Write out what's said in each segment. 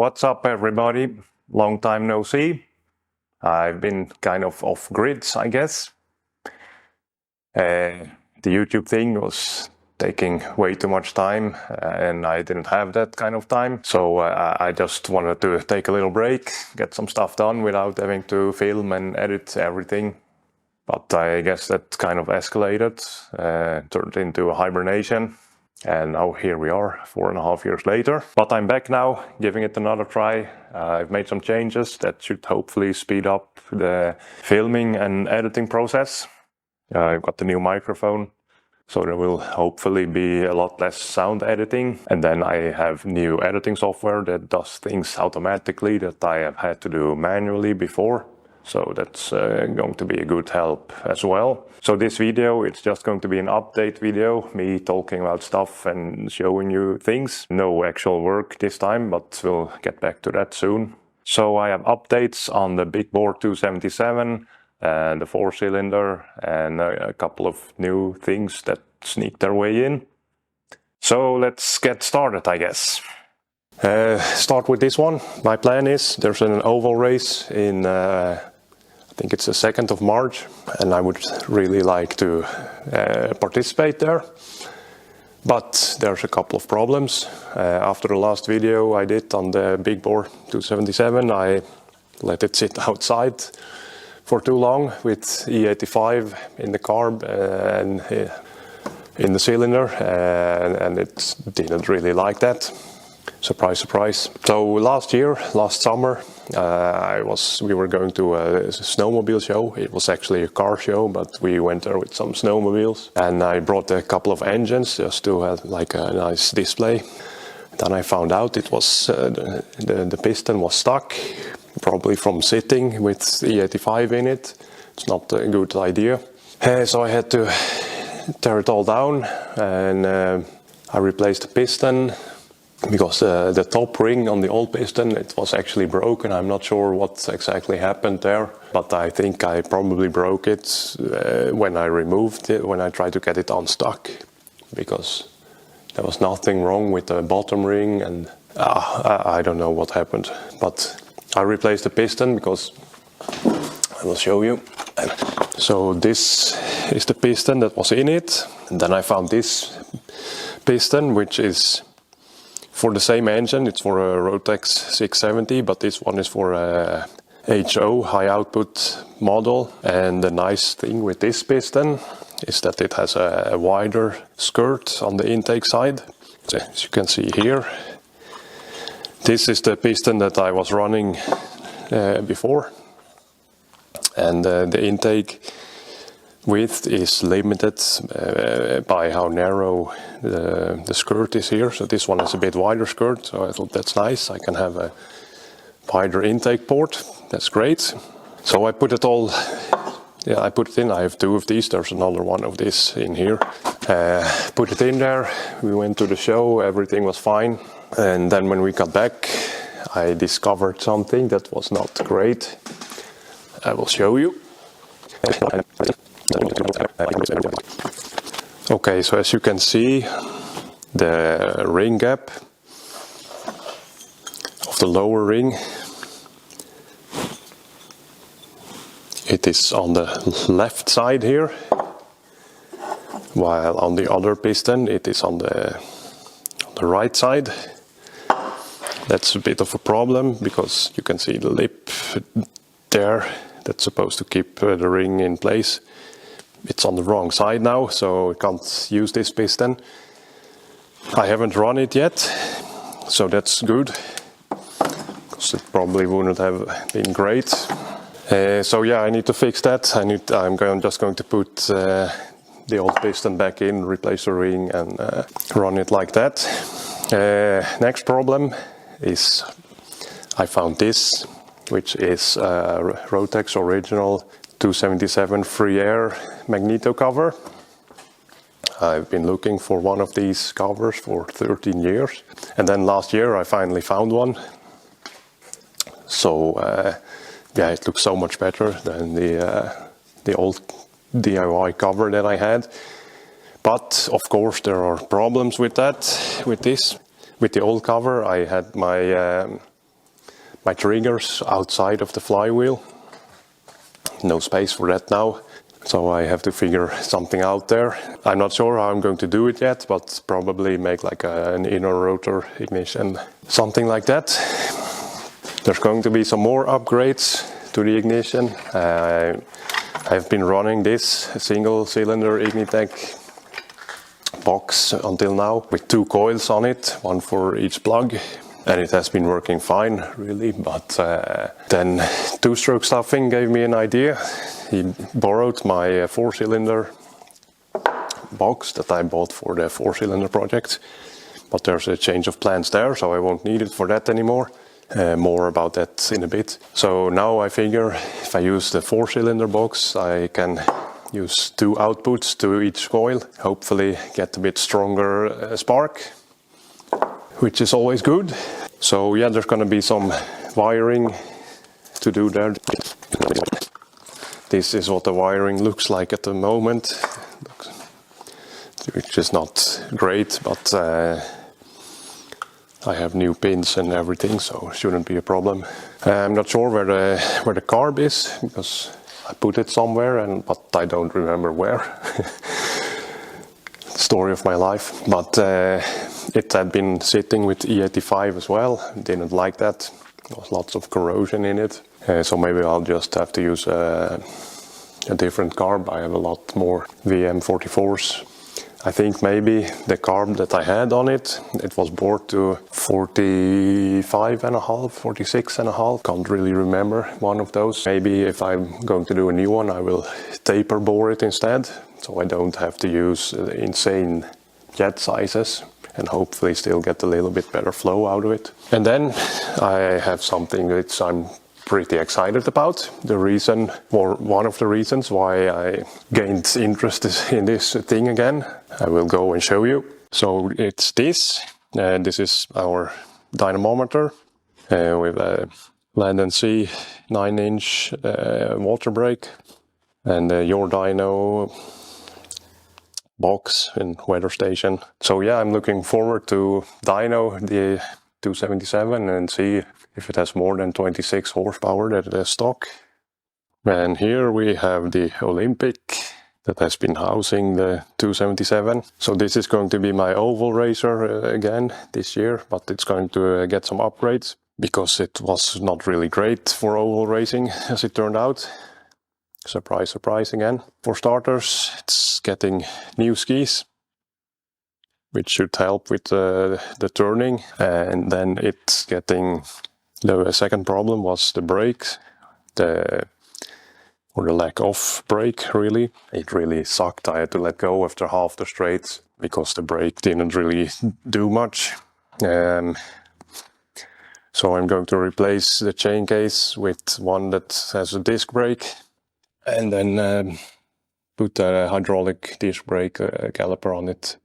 What's up, everybody? Long time no see. I've been kind of off grids, I guess. The YouTube thing was taking way too much time and I didn't have that kind of time. So I just wanted to take a little break, get some stuff done without having to film and edit everything. But I guess that kind of escalated, turned into a hibernation. And now here we are, 4.5 years later. But I'm back now, giving it another try. I've made some changes that should hopefully speed up the filming and editing process. I've got the new microphone, so there will hopefully be a lot less sound editing. And then I have new editing software that does things automatically that I have had to do manually before. So that's going to be a good help as well. So this video, it's just going to be an update video, me talking about stuff and showing you things. No actual work this time, but we'll get back to that soon. So I have updates on the big bore 277, and the 4-cylinder, and a couple of new things that sneak their way in. So let's get started, I guess. Start with this one. My plan is there's an oval race in I think it's the 2nd of March, and I would really like to participate there. But there's a couple of problems. After the last video I did on the big bore 277, I let it sit outside for too long with E85 in the carb and in the cylinder, and it didn't really like that. Surprise, surprise. So last summer, we were going to a snowmobile show. It was actually a car show, but we went there with some snowmobiles. And I brought a couple of engines just to have like a nice display. Then I found out it was the piston was stuck, probably from sitting with E85 in it. It's not a good idea. So I had to tear it all down, and I replaced the piston. Because the top ring on the old piston, it was actually broken. I'm not sure what exactly happened there, but I think I probably broke it when I removed it, when I tried to get it unstuck, because there was nothing wrong with the bottom ring, and I don't know what happened. But I replaced the piston because I will show you. So this is the piston that was in it, and then I found this piston, which is for the same engine. It's for a Rotex 670, but this one is for a HO, high output model. And the nice thing with this piston is that it has a wider skirt on the intake side. So, as you can see here, this is the piston that I was running before. And the intake width is limited by how narrow the skirt is here. So this one has a bit wider skirt, so I thought that's nice. I can have a wider intake port. That's great. So I put it all, I put it in. I have two of these. There's another one of this in here. Put it in there. We went to the show. Everything was fine. And then when we got back, I discovered something that was not great. I will show you. Okay, so as you can see, the ring gap of the lower ring, it is on the left side here, while on the other piston it is on the right side. That's a bit of a problem because you can see the lip there that's supposed to keep the ring in place. It's on the wrong side now, so I can't use this piston. I haven't run it yet, so that's good, because it probably wouldn't have been great. So yeah, I need to fix that. I'm just going to put the old piston back in, replace the ring, and run it like that. Next problem is I found this, which is Rotex original 277 free air magneto cover. I've been looking for one of these covers for 13 years, and then last year I finally found one. So yeah, it looks so much better than the old DIY cover that I had. But of course there are problems with that, with the old cover. I had my my triggers outside of the flywheel. No space for that now, so I have to figure something out there. I'm not sure how I'm going to do it yet, but probably make like an inner rotor ignition, something like that. There's going to be some more upgrades to the ignition. I've been running this single cylinder Ignitec box until now with 2 coils on it, one for each plug, and it has been working fine really, but then two-stroke stuffing gave me an idea. He borrowed my 4-cylinder box that I bought for the 4-cylinder project, but there's a change of plans there, so I won't need it for that anymore. More about that in a bit. So now I figure if I use the 4-cylinder box, I can use 2 outputs to each coil, hopefully get a bit stronger spark, which is always good. So yeah, there's gonna be some wiring to do there. This is what the wiring looks like at the moment, which is not great, but I have new pins and everything, so it shouldn't be a problem. I'm not sure where the carb is, because I put it somewhere, but I don't remember where. Story of my life. But it had been sitting with E85 as well. Didn't like that. There was lots of corrosion in it. So maybe I'll just have to use a different carb. I have a lot more VM44s. I think maybe the carb that I had on it, it was bored to 45.5, 46.5. Can't really remember one of those. Maybe if I'm going to do a new one, I will taper bore it instead, so I don't have to use insane jet sizes, and hopefully still get a little bit better flow out of it. And then I have something which I'm pretty excited about. The reason, or one of the reasons why I gained interest in this thing again, I will go and show you. So it's this. This is our dynamometer with a Land & Sea 9-inch water brake and your dyno box and weather station. So yeah, I'm looking forward to dyno the 277 and see if it has more than 26 horsepower that is stock. And here we have the Olympic that has been housing the 277. So this is going to be my oval racer again this year, but it's going to get some upgrades because it was not really great for oval racing as it turned out. Surprise, surprise again. For starters, it's getting new skis, which should help with the turning, and then it's getting... The second problem was the brakes, or the lack of brake really. It really sucked. I had to let go after half the straights because the brake didn't really do much. So I'm going to replace the chain case with one that has a disc brake, and then put a hydraulic disc brake caliper on it.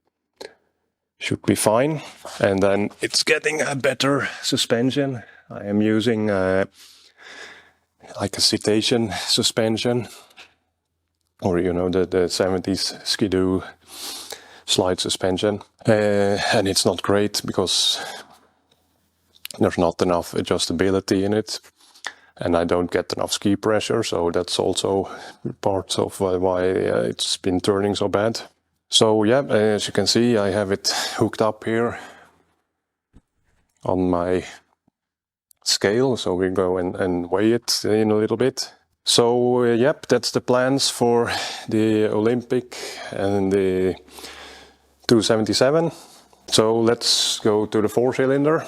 Should be fine. And then it's getting a better suspension. I am using like a citation suspension, or you know, the 70s Skidoo slide suspension, and it's not great because there's not enough adjustability in it, and I don't get enough ski pressure, so that's also part of why it's been turning so bad. So yeah, as you can see, I have it hooked up here on my scale, so we go and weigh it in a little bit. So yep, that's the plans for the Olympic and the 277. So let's go to the 4-cylinder,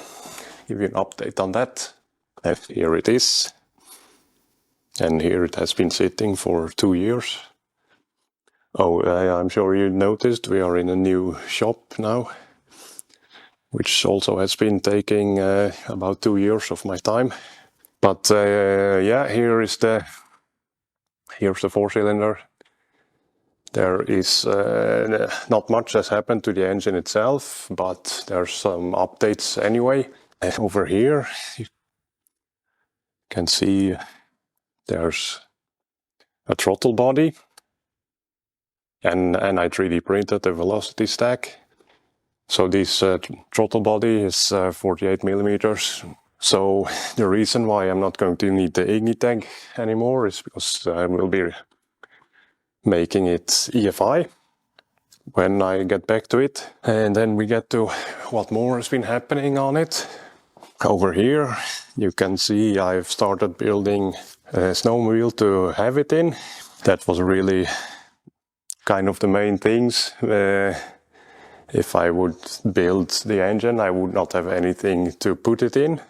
give you an update on that. Here it is, and here it has been sitting for 2 years. Oh, I'm sure you noticed we are in a new shop now, which also has been taking about 2 years of my time. But yeah, here's the 4-cylinder. There is not much has happened to the engine itself, but there's some updates anyway. Over here you can see there's a throttle body, and I 3D printed the velocity stack. So this throttle body is 48 millimeters, So the reason why I'm not going to need the Igni tag anymore is because I will be making it EFI when I get back to it. And then we get to what more has been happening on it. Over here you can see I've started building a snowmobile to have it in. That was really kind of the main things. If I would build the engine, I would not have anything to put it in,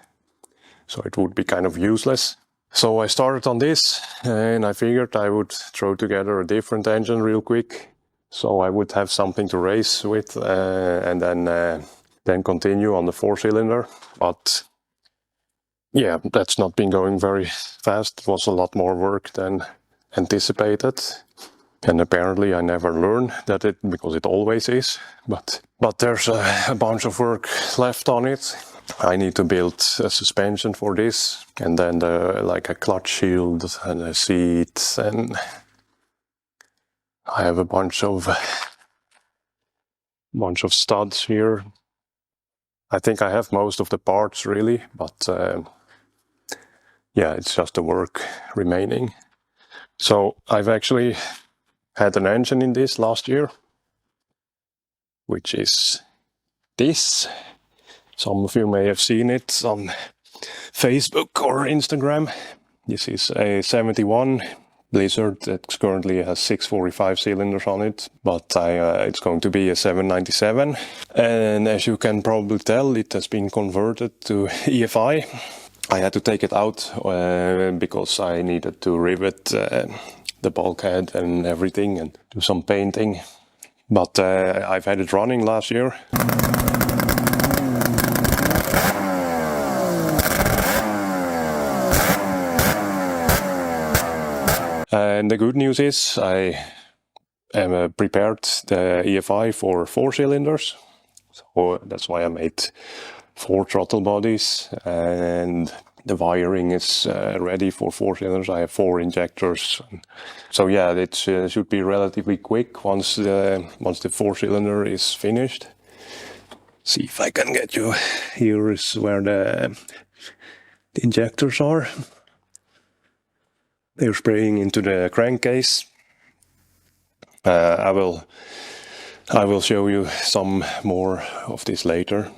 so it would be kind of useless. So I started on this, and I figured I would throw together a different engine real quick, so I would have something to race with, and then continue on the 4-cylinder. But yeah, that's not been going very fast. It was a lot more work than anticipated. And apparently I never learn that because it always is. But there's a bunch of work left on it. I need to build a suspension for this, and then like a clutch shield and a seat, and I have a bunch of studs here. I think I have most of the parts really, but yeah, it's just the work remaining. So I've actually had an engine in this last year, which is this. Some of you may have seen it on Facebook or Instagram. This is a 71 Blizzard that currently has 645 cylinders on it, but it's going to be a 797. And as you can probably tell, it has been converted to EFI. I had to take it out because I needed to rivet the bulkhead and everything and do some painting. But I've had it running last year. And the good news is I am prepared the EFI for 4 cylinders. So that's why I made 4 throttle bodies, and the wiring is ready for 4 cylinders. I have 4 injectors. So yeah, it should be relatively quick once the 4-cylinder is finished. See if I can get you. Here is where the injectors are. They're spraying into the crankcase. I will show you some more of this later.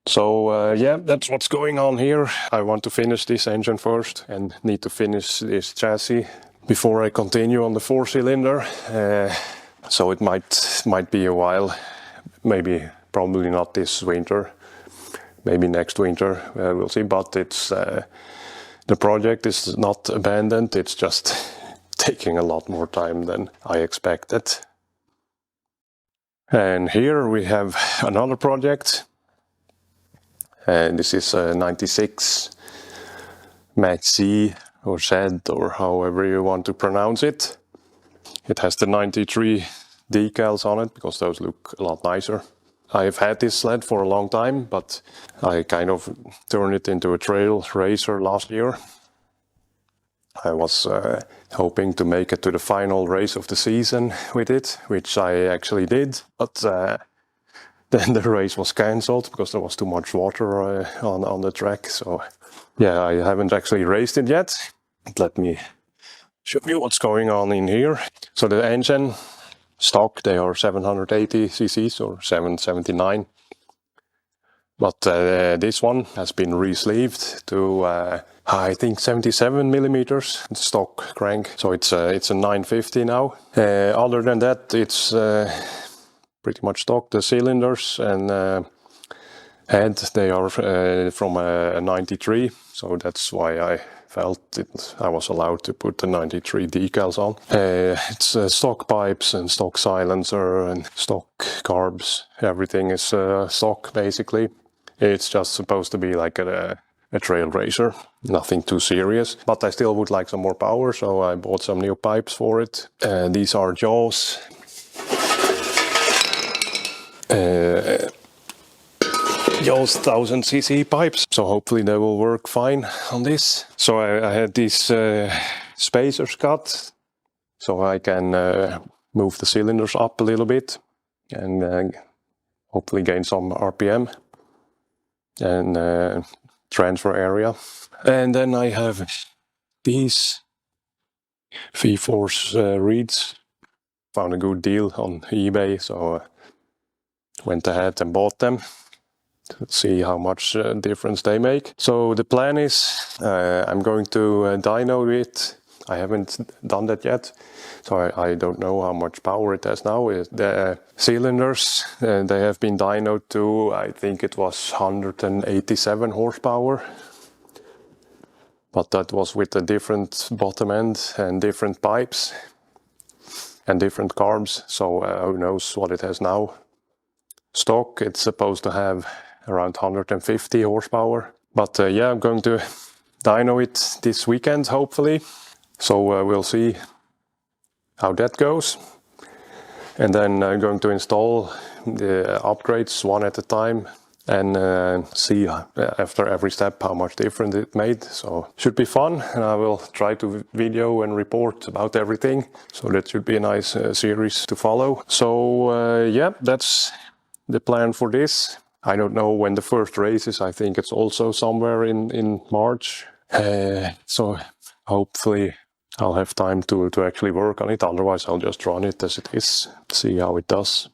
So yeah, that's what's going on here. I want to finish this engine first and need to finish this chassis before I continue on the 4-cylinder. So it might be a while, probably not this winter, maybe next winter, we'll see. But it's the project is not abandoned, it's just taking a lot more time than I expected. And here we have another project. And this is a 96 Mach Z or Z, or however you want to pronounce it. It has the 93 decals on it because those look a lot nicer. I've had this sled for a long time, but I kind of turned it into a trail racer last year. I was hoping to make it to the final race of the season with it, which I actually did, but then the race was cancelled because there was too much water on the track. So yeah, I haven't actually raced it yet. But let me show you what's going on in here. So the engine, stock, they are 780 cc's or 779. But this one has been re-sleeved to I think 77 millimeters stock crank. So it's a 950 now. Other than that, it's pretty much stock. The cylinders and head, they are from a 93, so that's why I felt I was allowed to put the 93 decals on. It's stock pipes and stock silencer and stock carbs. Everything is stock basically. It's just supposed to be like a trail racer, nothing too serious. But I still would like some more power, so I bought some new pipes for it. These are Jaws. Jaws 1000cc pipes, so hopefully they will work fine on this. So I had these spacers cut, so I can move the cylinders up a little bit and hopefully gain some RPM. And transfer area. And then I have these V-Force reeds. Found a good deal on eBay, so went ahead and bought them. Let's see how much difference they make. So the plan is I'm going to dyno it. I haven't done that yet, so I don't know how much power it has now. The cylinders, they have been dynoed to, I think it was 187 horsepower. But that was with a different bottom end and different pipes and different carbs, so who knows what it has now. Stock, it's supposed to have around 150 horsepower. But yeah, I'm going to dyno it this weekend, hopefully. So we'll see how that goes. And then I'm going to install the upgrades one at a time and see after every step how much difference it made. So should be fun, and I will try to video and report about everything. So that should be a nice series to follow. So yeah, that's the plan for this. I don't know when the first race is. I think it's also somewhere in March. So hopefully I'll have time to actually work on it. Otherwise I'll just run it as it is, see how it does.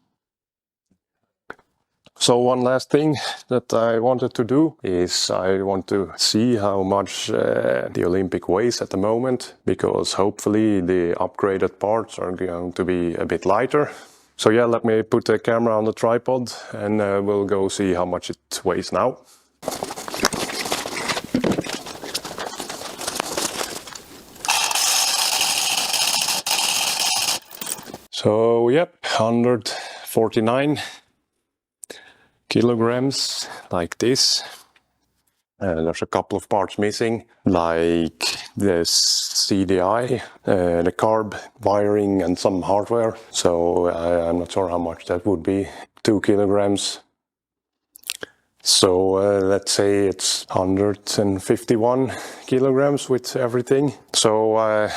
So one last thing that I wanted to do is I want to see how much the Olympic weighs at the moment, because hopefully the upgraded parts are going to be a bit lighter. So yeah, let me put the camera on the tripod and we'll go see how much it weighs now. So yep, 149 kilograms, like this. There's a couple of parts missing, like the CDI, the carb wiring and some hardware. So I'm not sure how much that would be, 2 kilograms. So let's say it's 151 kilograms with everything. So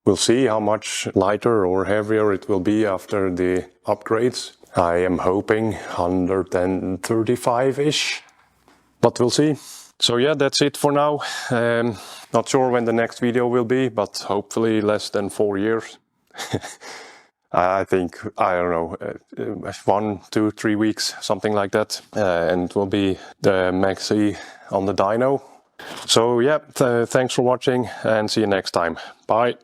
we'll see how much lighter or heavier it will be after the upgrades. I am hoping 135-ish, but we'll see. So yeah, that's it for now. Not sure when the next video will be, but hopefully less than 4 years. I think, I don't know, 1, 2, 3 weeks, something like that. And it will be the Mach Z on the dyno. So yeah, thanks for watching and see you next time. Bye.